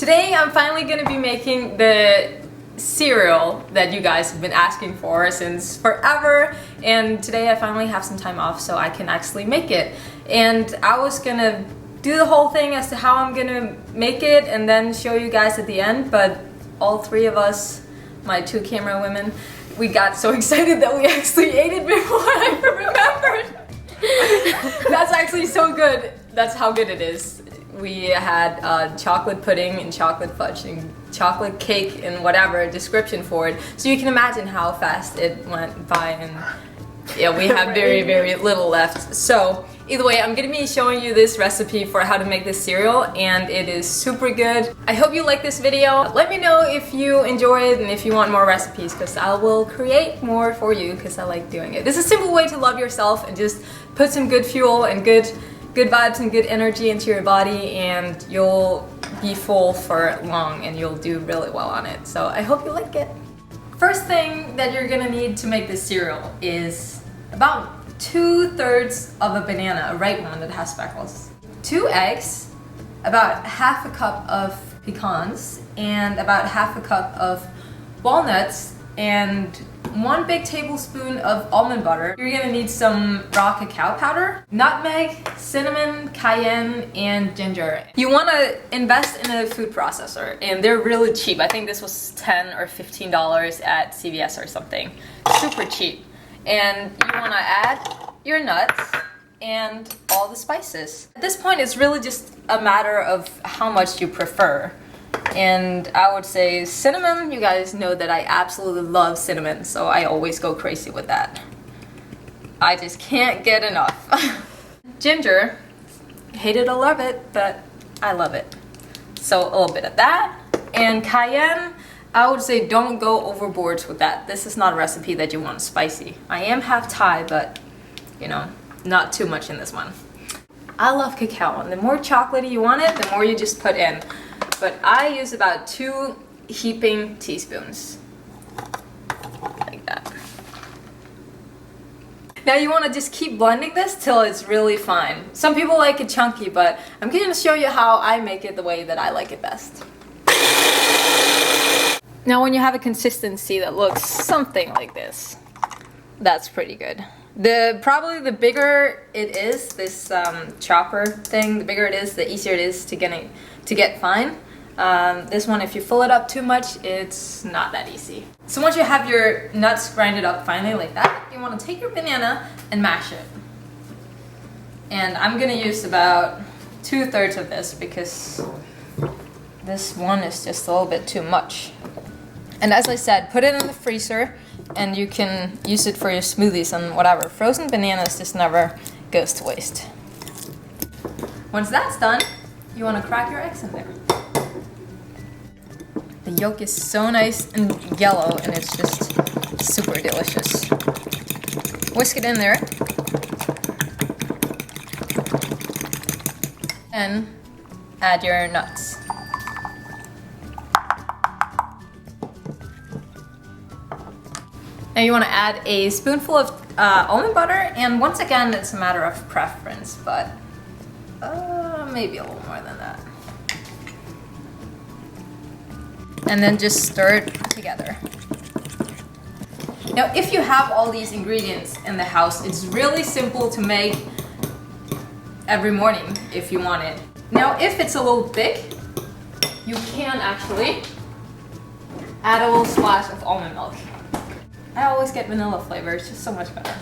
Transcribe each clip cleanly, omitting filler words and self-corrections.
Today I'm finally going to be making the cereal that you guys have been asking for since forever, and today I finally have some time off so I can actually make it. And I was going to do the whole thing as to how I'm going to make it and then show you guys at the end, but all three of us, my two camera women, we got so excited that we actually ate it before I remembered. That's actually so good. That's how good it is. We had chocolate pudding and chocolate fudge and chocolate cake and whatever description for it. So you can imagine how fast it went by, and yeah, we have very, very little left. So either way, I'm gonna be showing you this recipe for how to make this cereal, and it is super good. I hope you like this video. Let me know if you enjoy it and if you want more recipes, because I will create more for you because I like doing it. This is a simple way to love yourself and just put some good fuel and good vibes and good energy into your body, and you'll be full for long and you'll do really well on it. So I hope you like it. First thing that you're gonna need to make this cereal is about 2/3 of a banana, a ripe one that has speckles, 2 eggs, about half a cup of pecans, and about half a cup of walnuts, and 1 big tablespoon of almond butter. You're gonna need some raw cacao powder, nutmeg, cinnamon, cayenne, and ginger. You wanna invest in a food processor, and they're really cheap. I think this was $10 or $15 at CVS or something. Super cheap. And you wanna add your nuts and all the spices. At this point, it's really just a matter of how much you prefer. And I would say cinnamon. You guys know that I absolutely love cinnamon, so I always go crazy with that. I just can't get enough. Ginger, hate it or love it, but I love it. So a little bit of that. And cayenne, I would say don't go overboard with that. This is not a recipe that you want spicy. I am half Thai, but you know, not too much in this one. I love cacao, and the more chocolatey you want it, the more you just put in. But I use about 2 heaping teaspoons, like that. Now you want to just keep blending this till it's really fine. Some people like it chunky, but I'm going to show you how I make it the way that I like it best. Now when you have a consistency that looks something like this, that's pretty good. Probably the bigger it is, this chopper thing, the bigger it is, the easier it is to get fine. This one, if you fill it up too much, it's not that easy. So once you have your nuts grinded up finally like that, you want to take your banana and mash it. And I'm gonna use about 2/3 of this because this one is just a little bit too much. And as I said, put it in the freezer and you can use it for your smoothies and whatever. Frozen bananas just never goes to waste. Once that's done, you want to crack your eggs in there. The yolk is so nice and yellow, and it's just super delicious. Whisk it in there. And add your nuts. Now you want to add a spoonful of almond butter, and once again, it's a matter of preference, but maybe a little more than that. And then just stir it together. Now, if you have all these ingredients in the house, it's really simple to make every morning if you want it. Now, if it's a little thick, you can actually add a little splash of almond milk. I always get vanilla flavor, it's just so much better.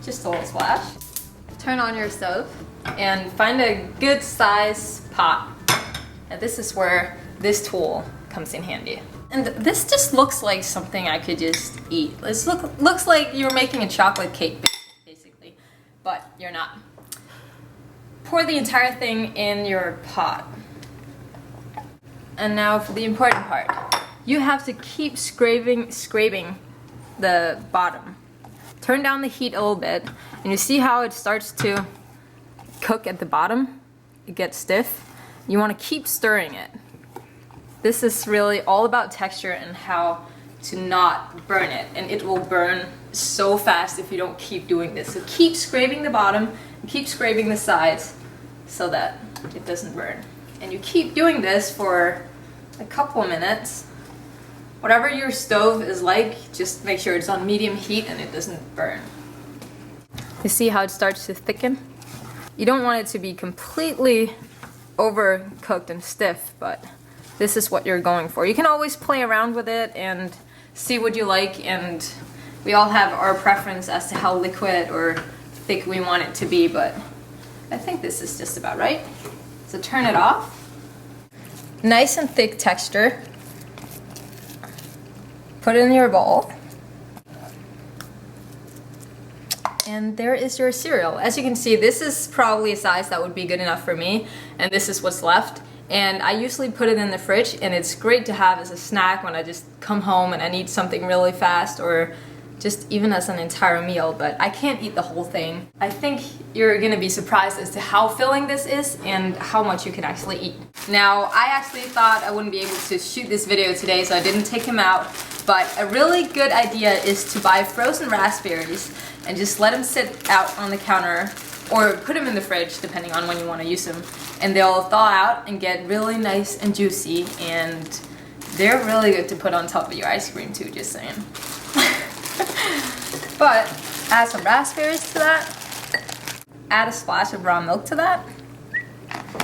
Just a little splash. Turn on your stove and find a good size pot. And this is where this tool comes in handy. And this just looks like something I could just eat. This looks like you're making a chocolate cake, basically, but you're not. Pour the entire thing in your pot. And now for the important part. You have to keep scraping the bottom. Turn down the heat a little bit, and you see how it starts to cook at the bottom? It gets stiff. You want to keep stirring it. This is really all about texture and how to not burn it, and it will burn so fast if you don't keep doing this. So keep scraping the bottom, keep scraping the sides so that it doesn't burn. And you keep doing this for a couple of minutes. Whatever your stove is like, just make sure it's on medium heat and it doesn't burn. You see how it starts to thicken? You don't want it to be completely overcooked and stiff, but this is what you're going for. You can always play around with it and see what you like, and we all have our preference as to how liquid or thick we want it to be, but I think this is just about right. So turn it off. Nice and thick texture. Put it in your bowl. And there is your cereal. As you can see, this is probably a size that would be good enough for me, and this is what's left. And I usually put it in the fridge, and it's great to have as a snack when I just come home and I need something really fast, or just even as an entire meal, but I can't eat the whole thing. I think you're gonna be surprised as to how filling this is and how much you can actually eat. Now, I actually thought I wouldn't be able to shoot this video today, so I didn't take him out, but a really good idea is to buy frozen raspberries and just let them sit out on the counter, or put them in the fridge depending on when you want to use them, and they'll thaw out and get really nice and juicy, and they're really good to put on top of your ice cream too, just saying. But add some raspberries to that, add a splash of raw milk to that,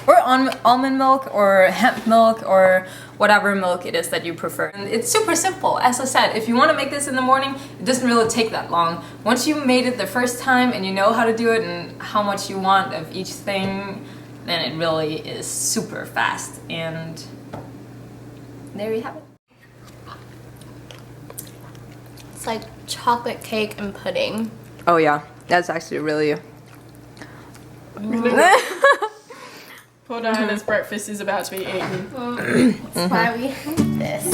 or almond milk or hemp milk or whatever milk it is that you prefer. And it's super simple. As I said, if you want to make this in the morning, it doesn't really take that long. Once you made it the first time and you know how to do it and how much you want of each thing, then it really is super fast. And there you have it. It's like chocolate cake and pudding. Oh yeah, that's actually really... Hold on, this breakfast is about to be eaten. That's why we have this.